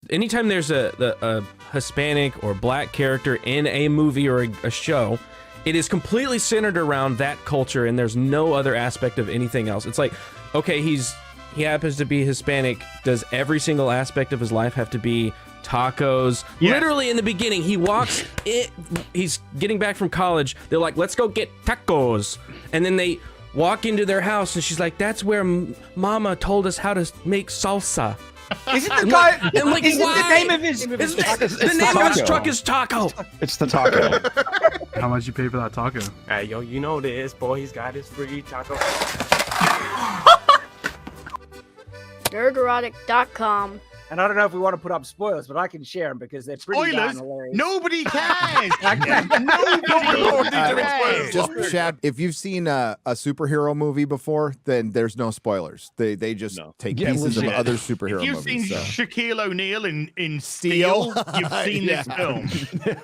anytime there's a Hispanic or black character in a movie or a show, it is completely centered around that culture, and there's no other aspect of anything else. It's like, okay, he happens to be Hispanic. Does every single aspect of his life have to be tacos? Yes. Literally in the beginning, he's getting back from college. They're like, let's go get tacos. And then they walk into their house, and she's like, that's where Mama told us how to make salsa. Isn't the guy? Like, isn't the name of his? The name of his truck is Taco. It's the taco. How much you pay for that taco? Hey, yo, you know this, boy. He's got his free taco. Nerdrotic.com. And I don't know if we want to put up spoilers, but I can share them because they're pretty darn hilarious. Nobody cares. Just Chad, if you've seen a superhero movie before, then there's no spoilers. They just take pieces of other superhero movies. If you've seen Shaquille O'Neal in Steel, you've seen this film.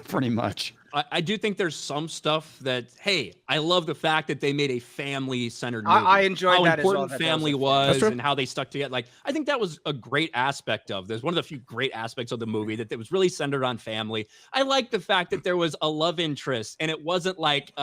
Pretty much. I do think there's some stuff that, hey, I love the fact that they made a family-centered movie. I enjoyed that as well. How important family was and how they stuck together. Like, I think that was a great aspect of this. One of the few great aspects of the movie that it was really centered on family. I like the fact that there was a love interest and it wasn't like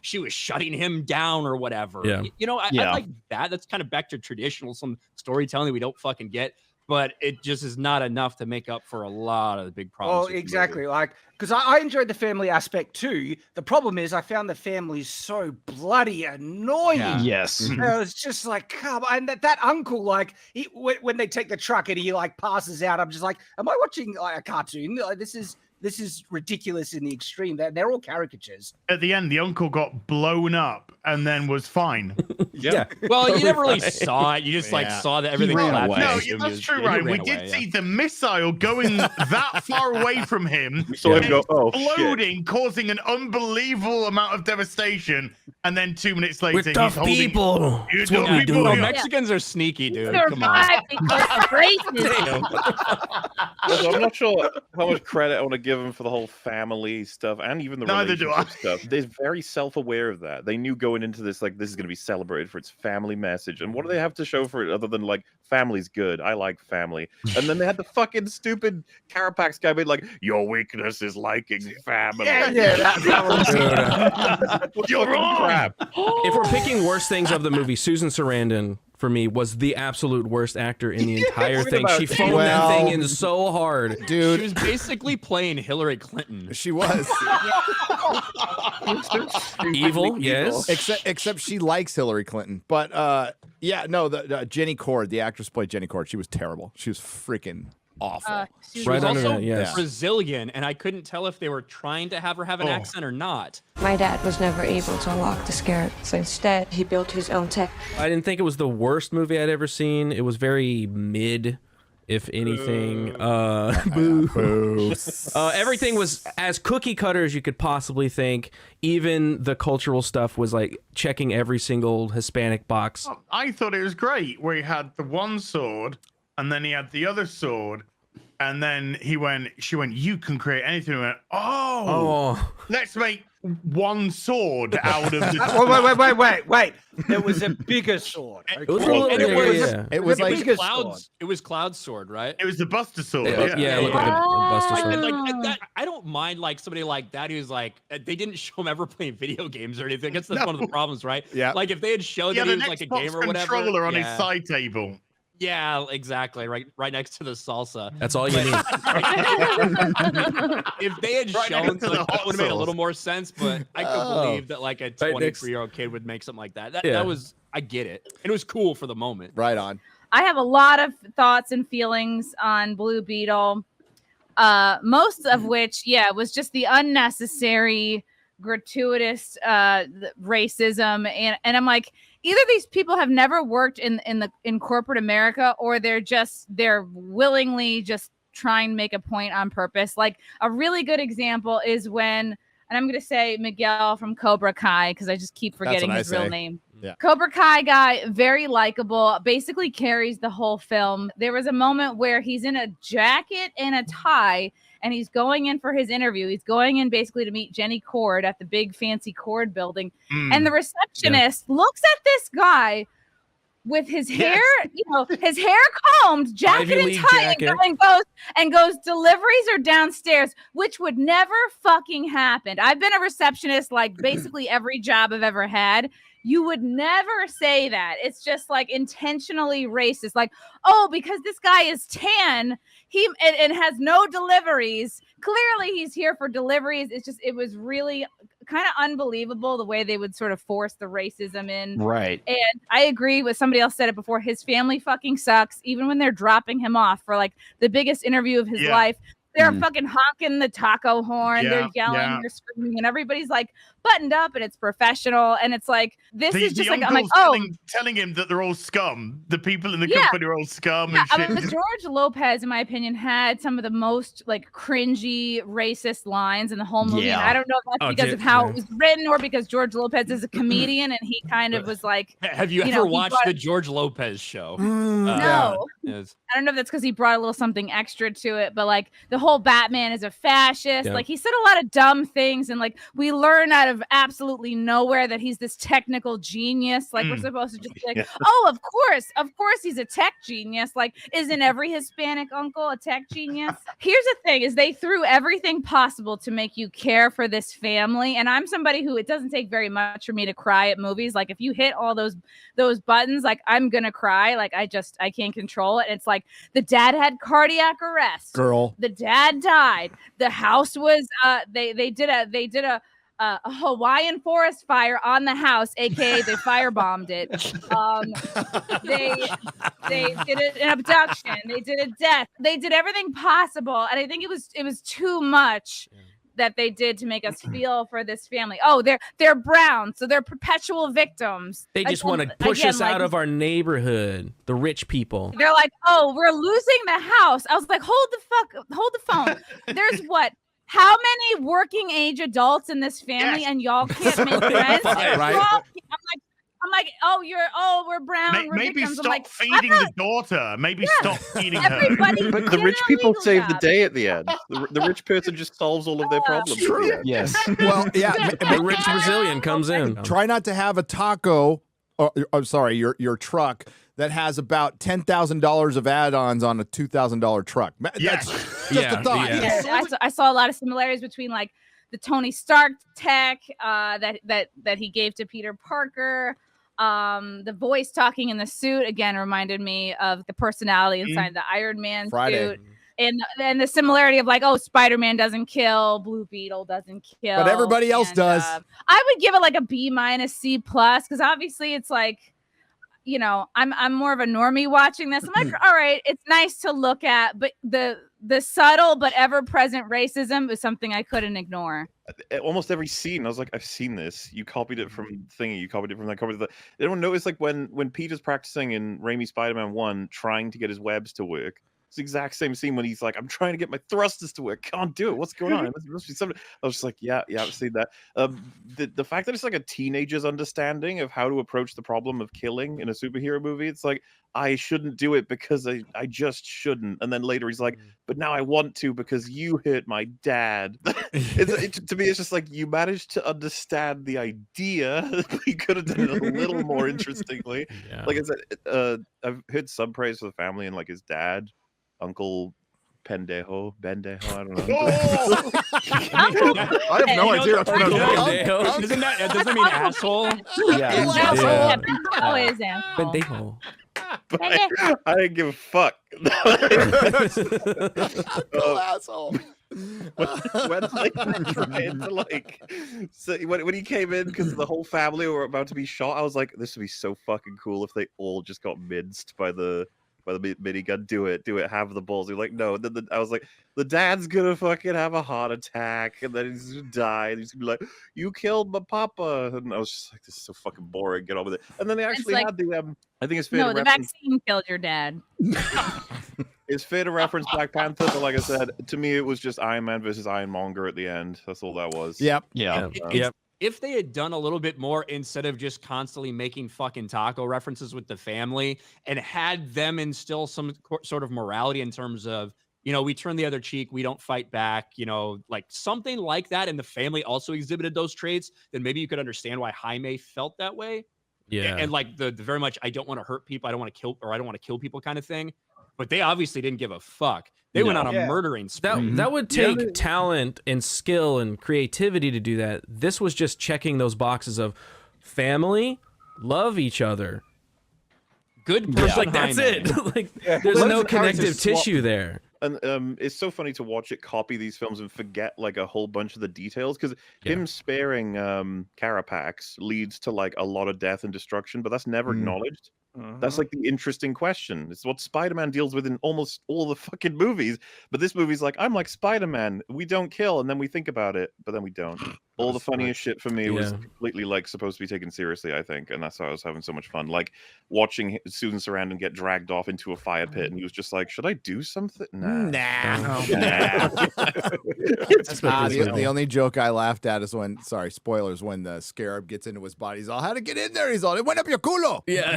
she was shutting him down or whatever. Yeah. You know, I like that. That's kind of back to traditional, some storytelling that we don't fucking get. But it just is not enough to make up for a lot of the big problems. Oh, exactly. Like, because I enjoyed the family aspect too. The problem is I found the family so bloody annoying. Yeah. Yes. It was just like, come on. And that uncle, like, when they take the truck and he like passes out, I'm just like, am I watching like a cartoon? Like, this is ridiculous in the extreme. They're all caricatures. At the end, the uncle got blown up and then was fine. Yeah. Well, you never really saw it. You just like saw that everything collapsed. No, that's true, right? We did see the missile going that far away from him. We saw him go, exploding, causing an unbelievable amount of devastation. And then 2 minutes later, We're tough people. No, Mexicans are sneaky, dude. Come on. I'm not sure how much credit I want to give them for the whole family stuff and even the relationship stuff. They're very self-aware of that. They knew going into this, like, this is going to be celebrated for its family message. And what do they have to show for it other than, like, family's good? I like family. And then they had the fucking stupid Carapax guy being like, your weakness is liking family. You're wrong. Crap. If we're picking worst things of the movie, Susan Sarandon, for me, was the absolute worst actor in the entire thing. She phoned that thing in so hard. Dude. She was basically playing Hillary Clinton. She was. Evil, yes. Except she likes Hillary Clinton. But, yeah, no, Jenny Cord, the actress played Jenny Cord. She was terrible. She was freaking awful. She was also Brazilian, and I couldn't tell if they were trying to have her have an accent or not. My dad was never able to unlock the scarab, so instead he built his own tech. I didn't think it was the worst movie I'd ever seen. It was very mid, if anything. Boo. Everything was as cookie cutter as you could possibly think. Even the cultural stuff was like checking every single Hispanic box. I thought it was great where he had the one sword and then he had the other sword. And then she went, you can create anything. We went, let's make one sword out of the... Wait. There was a bigger sword. It was a little bigger, It was like Cloud's. It was Cloud's sword, right? It was the Buster sword. Yeah, it looked like a Buster sword. I don't mind like somebody like that who's like they didn't show him ever playing video games or anything. That's one of the problems, right? Yeah. Like if they had showed that he was like a gamer or whatever. Controller on his side table. Yeah, exactly. Right next to the salsa. That's all you need. If they had shown, that would have made a little more sense. But I could believe that like a 23-year-old kid would make something like that. That was, I get it. And it was cool for the moment. Right on. I have a lot of thoughts and feelings on Blue Beetle. Most of which, was just the unnecessary, gratuitous racism, and I'm like, either these people have never worked in corporate America, or they're willingly just trying to make a point on purpose. Like a really good example is when, and I'm going to say Miguel from Cobra Kai because I just keep forgetting his real name. Yeah. Cobra Kai guy, very likable, basically carries the whole film. There was a moment where he's in a jacket and a tie, and he's going in for his interview. He's going in basically to meet Jenny Cord at the big fancy Cord building. And the receptionist looks at this guy with his hair, his hair combed, jacket Ivy and League tie, jacket. and goes, deliveries are downstairs, which would never fucking happen. I've been a receptionist like basically every job I've ever had. You would never say that. It's just like intentionally racist. Like, oh, because this guy is tan, and has no deliveries. Clearly, he's here for deliveries. It was really kind of unbelievable the way they would sort of force the racism in. Right. And I agree with somebody else said it before. His family fucking sucks. Even when they're dropping him off for like the biggest interview of his life, they're fucking honking the taco horn. They're yelling, they're screaming, and everybody's like buttoned up and it's professional. And it's like, this is just like, I'm like, telling him that they're all scum. The people in the company are all scum and shit. I mean, George Lopez, in my opinion, had some of the most like cringy, racist lines in the whole movie. And I don't know if that's because of how it was written or because George Lopez is a comedian and he kind of was like, have you ever watched the George Lopez show? No. I don't know if that's because he brought a little something extra to it, but like the whole Batman is a fascist. Like he said a lot of dumb things, and like we learn out of absolutely nowhere that he's this technical genius. Like we're supposed to just be like, oh, of course he's a tech genius. Like, isn't every Hispanic uncle a tech genius? Here's the thing: is they threw everything possible to make you care for this family. And I'm somebody who it doesn't take very much for me to cry at movies. Like if you hit all those buttons, like I'm gonna cry. Like I can't control it. And it's like the dad had cardiac arrest. Girl. The dad died. The house was they did a Hawaiian forest fire on the house, aka they firebombed it. They did an abduction. They did a death. They did everything possible, and I think it was too much that they did to make us feel for this family. Oh, they're brown, so they're perpetual victims. They just want to push us out of our neighborhood. The rich people. They're like, oh, we're losing the house. I was like, hold the phone. There's what? How many working age adults in this family, and y'all can't make friends? Right. I'm like, we're brown. We're Maybe victims. stop feeding the daughter. Maybe stop feeding her. But the rich people save the day at the end. The rich person just solves all of their problems. True. Yes. Well, yeah. The rich Brazilian comes in. Try not to have a taco. I'm sorry, your truck that has about $10,000 of add-ons on a $2,000 truck. That's just a thought. Yeah. I saw a lot of similarities between like the Tony Stark tech that he gave to Peter Parker. The voice talking in the suit again reminded me of the personality inside the Iron Man suit. And the similarity of like, oh, Spider-Man doesn't kill, Blue Beetle doesn't kill, but everybody else does. I would give it like a B- C+ because obviously it's like, I'm more of a normie watching this. I'm like, all right, it's nice to look at, but the subtle but ever-present racism is something I couldn't ignore. Almost every scene, I was like, I've seen this. You copied it from Thingy. You copied it from that. Copied it. Anyone notice like when Peter's practicing in Raimi Spider-Man 1, trying to get his webs to work? It's the exact same scene when he's like, I'm trying to get my thrusters to work. Can't do it. What's going on? There must be something. I was just like, yeah, I've seen that. The fact that it's like a teenager's understanding of how to approach the problem of killing in a superhero movie. It's like, I shouldn't do it because I just shouldn't. And then later he's like, but now I want to because you hurt my dad. To me, it's just like, you managed to understand the idea. You could have done it a little more interestingly. Yeah. Like I said, I've heard some praise for the family and like his dad. Uncle Bendejo, I don't know. I have no idea what I'm doing. Doesn't mean asshole? Yeah. Bendejo. I didn't give a fuck. Asshole. When he came in because the whole family were about to be shot, I was like, this would be so fucking cool if they all just got minced by the minigun. Do it, have the balls. You're like, no. Then I was like, the dad's gonna fucking have a heart attack and then he's gonna die and he's gonna be like, you killed my papa. And I was just like, this is so fucking boring, get on with it. And then they actually had the I think it's fair to the vaccine killed your dad. It's fair to reference Black Panther, but like I said, to me it was just Iron Man versus Ironmonger at the end. That's all that was. Yep. If they had done a little bit more instead of just constantly making fucking taco references with the family and had them instill some sort of morality in terms of, we turn the other cheek, we don't fight back, like something like that, and the family also exhibited those traits, then maybe you could understand why Jaime felt that way. Yeah. And like the very much, I don't want to hurt people. I don't want to kill, or I don't want to kill people kind of thing. But they obviously didn't give a fuck. They went on a murdering spree. That would take talent and skill and creativity to do that. This was just checking those boxes of family, love each other. Good person. Like that's it. Like there's no connective tissue there. And it's so funny to watch it copy these films and forget like a whole bunch of the details, because him sparing Carapax leads to like a lot of death and destruction, but that's never acknowledged. That's like the interesting question. It's what Spider-Man deals with in almost all the fucking movies. But this movie's like, I'm like Spider-Man. We don't kill, and then we think about it, but then we don't. All the funniest shit for me was completely like supposed to be taken seriously, I think, and that's why I was having so much fun. Like watching Susan Sarandon get dragged off into a fire pit, and he was just like, "Should I do something?" Nah. The only joke I laughed at is when, sorry, spoilers, when the scarab gets into his body. He's all, "How to get in there?" He's all, "It went up your culo." Yeah.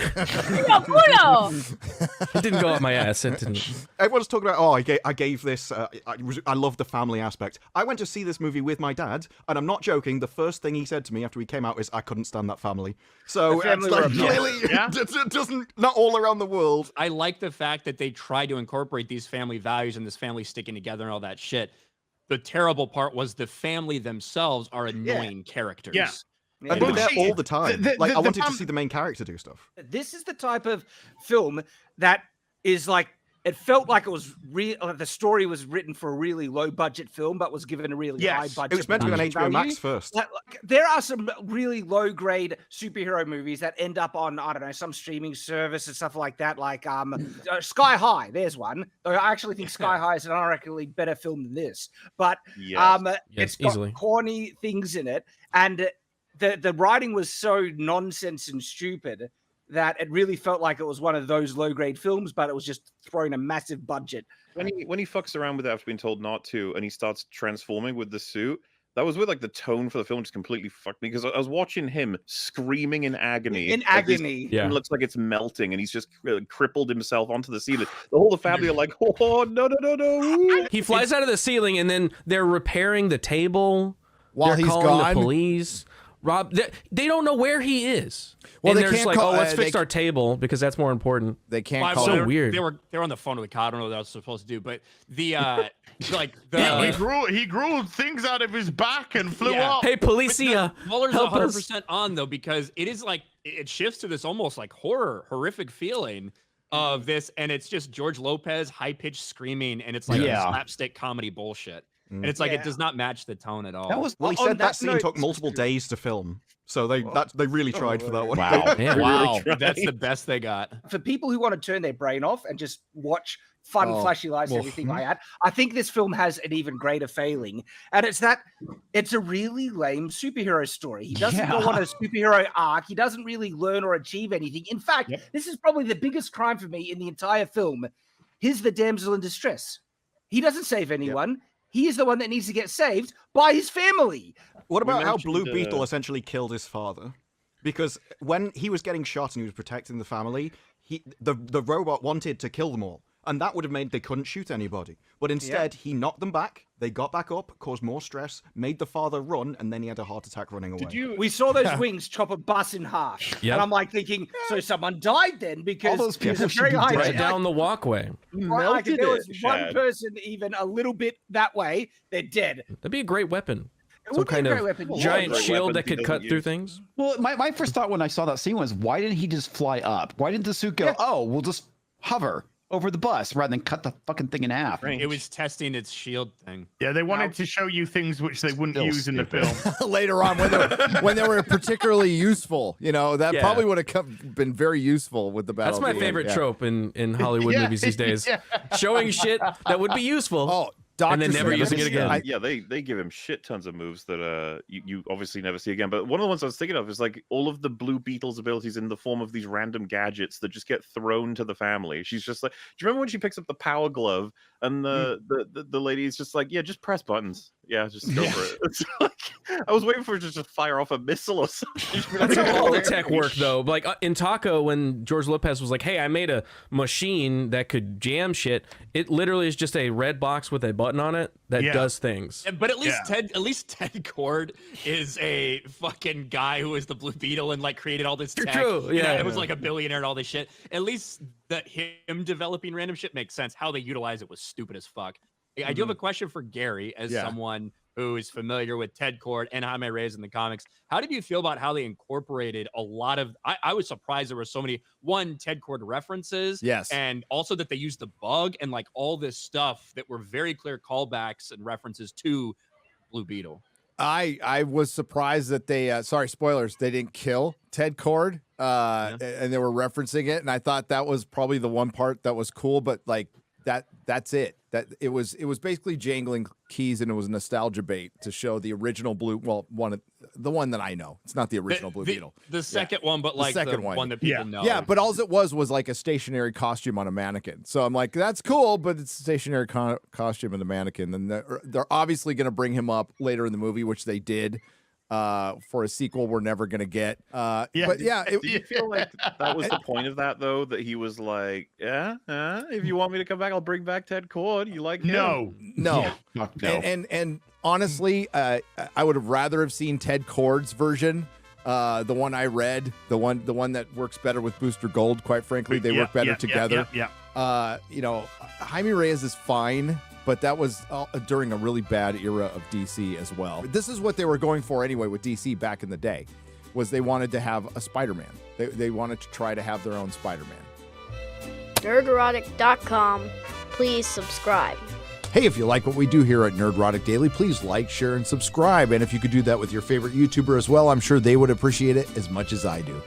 No, culo. It didn't go up my ass. It didn't. Everyone's talking about, I gave this, I love the family aspect. I went to see this movie with my dad, and I'm not joking, the first thing he said to me after we came out is, I couldn't stand that family. So it's like, clearly, it doesn't, not all around the world. I like the fact that they try to incorporate these family values and this family sticking together and all that shit. The terrible part was the family themselves are annoying characters. Yeah. I do that all the time. I wanted to see the main character do stuff. This is the type of film that is like, it felt like it was the story was written for a really low budget film, but was given a really high budget. It was meant to be on HBO Max first. Like, there are some really low grade superhero movies that end up on, I don't know, some streaming service and stuff like that. Like Sky High, there's one. I actually think Sky High is an arguably better film than this, but it's got easily corny things in it, and the writing was so nonsense and stupid that it really felt like it was one of those low-grade films, but it was just throwing a massive budget. When he fucks around with it after being told not to, and he starts transforming with the suit, that was where like the tone for the film just completely fucked me, because I was watching him screaming in agony. It looks like it's melting, and he's just crippled himself onto the ceiling. The whole family are like, "Oh no!" He flies out of the ceiling, and then they're repairing the table while he's calling gone. The police. Rob, they don't know where he is. Well, and they they're can't just like, call, let's fix our table because that's more important. They can't Well, call. So weird. They were on the phone with the car. I don't know what I was supposed to do, but the he grew things out of his back and flew up. Hey, Policia, MauLer's help 100% on though, because it is like it shifts to this almost like horrific feeling of this, and it's just George Lopez high pitched screaming, and it's like slapstick comedy bullshit. And it's like it does not match the tone at all. That was he said that scene took multiple days to film, so they really tried for that one. Wow, that's the best they got. For people who want to turn their brain off and just watch fun, flashy lights, everything like that, I think this film has an even greater failing, and it's that it's a really lame superhero story. He doesn't go on a superhero arc. He doesn't really learn or achieve anything. In fact, this is probably the biggest crime for me in the entire film. He's the damsel in distress. He doesn't save anyone. He is the one that needs to get saved by his family. What about how Blue Beetle essentially killed his father? Because when he was getting shot and he was protecting the family, the robot wanted to kill them all. And that would have made they couldn't shoot anybody. But instead, he knocked them back. They got back up, caused more stress, made the father run, and then he had a heart attack running away. We saw those wings chop a bus in half. And I'm like thinking, so someone died then? Because all those people very high right down the walkway. Like, if there was one person even a little bit that way, they're dead. That'd be a great weapon. It Some would be kind a great of weapon. giant shield that could cut through things. Well, my first thought when I saw that scene was, why didn't he just fly up? Why didn't the suit go, we'll just hover over the bus rather than cut the fucking thing in half? It was testing its shield thing. Yeah, they wanted to show you things which they wouldn't use in the film. Later on, when they were particularly useful, that probably would have been very useful with the battle. That's my favorite trope in Hollywood movies these days. Showing shit that would be useful. And then never using it again. They give him shit tons of moves that you obviously never see again. But one of the ones I was thinking of is like all of the Blue Beetle's abilities in the form of these random gadgets that just get thrown to the family. She's just like, do you remember when she picks up the power glove and the lady is just like, just press buttons. Yeah, just go for it. It's like, I was waiting for her to just fire off a missile or something. That's how all the tech work, though. Like in Taco, when George Lopez was like, "Hey, I made a machine that could jam shit," it literally is just a red box with a button on it that does things. But at least Ted Cord is a fucking guy who is the Blue Beetle and like created all this tech. True. Yeah. It was like a billionaire and all this shit. At least that him developing random shit makes sense. How they utilize it was stupid as fuck. I do have a question for Gary, as someone who is familiar with Ted Cord and Jaime Reyes in the comics. How did you feel about how they incorporated a lot of, I was surprised there were so many, Ted Cord references. Yes. And also that they used the bug and like all this stuff that were very clear callbacks and references to Blue Beetle. I was surprised that they, sorry, spoilers, they didn't kill Ted Cord and they were referencing it. And I thought that was probably the one part that was cool, but like that's it. That it was basically jangling keys, and it was nostalgia bait to show the original Blue. Well, the one that I know. It's not the original Blue Beetle. The second one, but like the one that people know. Yeah, but all it was like a stationary costume on a mannequin. So I'm like, that's cool, but it's a stationary costume on the mannequin. And they're obviously going to bring him up later in the movie, which they did. For a sequel we're never gonna get. But yeah, do you feel like that was the point of that though? That he was like, if you want me to come back, I'll bring back Ted Cord. You like him? No. And honestly, I would have rather have seen Ted Cord's version. The one I read, the one that works better with Booster Gold. Quite frankly, they work better together. You know, Jaime Reyes is fine. But that was during a really bad era of DC as well. This is what they were going for anyway with DC back in the day, was they wanted to have a Spider-Man. They wanted to try to have their own Spider-Man. Nerdrotic.com. Please subscribe. Hey, if you like what we do here at Nerdrotic Daily, please like, share, and subscribe. And if you could do that with your favorite YouTuber as well, I'm sure they would appreciate it as much as I do.